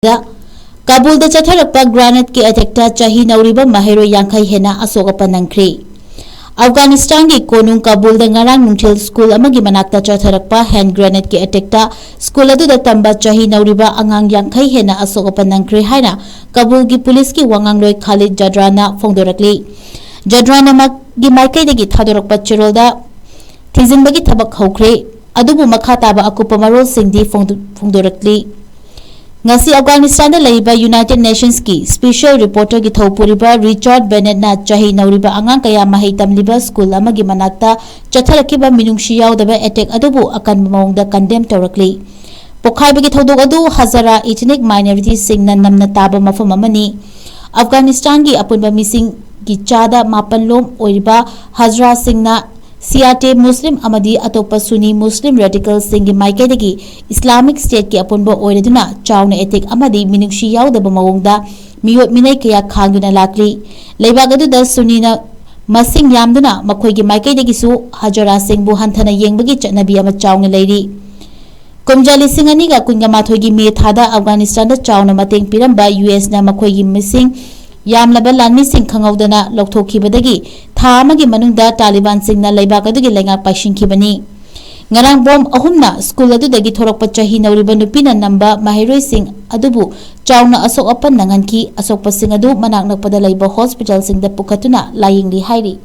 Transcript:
Kabul Da Chattharakpa Granade की अध्यक्ष Chahi Nouribi Maheiroi यांखै Henna Asok Apan Nangkhre Afghanistan की कोनुंग काबुल दा ngarang nungthil school amagi manakta Chattharakpa hand grenade की अध्यक्ष school अदुदा तंबा Chahi Nouribi angang यांखै Henna Asok Apan Nangkhre हाइना Kabul की police की वांगांगलोय खालिद जद्राना फोंदोरकली जद्राना मगी माइकैदगी थादोरकपा चिरोलदा थिजिनबगी थबक हौख्रे अदुबु मखा ताबा अकुपा Marol सिंगदी फोंदोरकली ngasi Afghanistan laiba United Nations ki special reporter ki thopuriba Richard Bennett na Chahi Nouribi angang kaya mahai tamliba school amagi manakta Chattharakpa minungshi yaudaba attack adubu akan mawngda condemn tawrakli pokhaiba ki thodok adu hazara ethnic minorities singna namna taba mafam amani Afghanistan ki apunba mising ki chada mapanlom oiriba hazara singna Siate Muslim amadi atopa Sunni Muslim radicals singi maikaidagi Islamic State ki apunba oireduna chawna etik amadi minungshi yaudaba mawongda miyot minai kaya khangduna lakli leibag aduda Sunni na masing yamduna makhoigi maikaidagi su Hajara singbu hanthana yengbagi chatnabi ama chawna leiri kumjali singani ga kunga mathoigi me thada Afghanistan da chawna mateng piramba US na makhoigi mising Yamlaba Lanmi Singh Khangawdana Lokthokibadagi Tha amagi manungda Taliban Singhna leibak adugi lengak paishinkhibani ngarang bom ahumna school adudagi thorakpa Chahi Nouribi nupina namba Maheiroi Singh adubu chawna Asok Apan Nangkhre Asok Singh adu manak nakpada leiba hospital singda pukatuna layingli hairi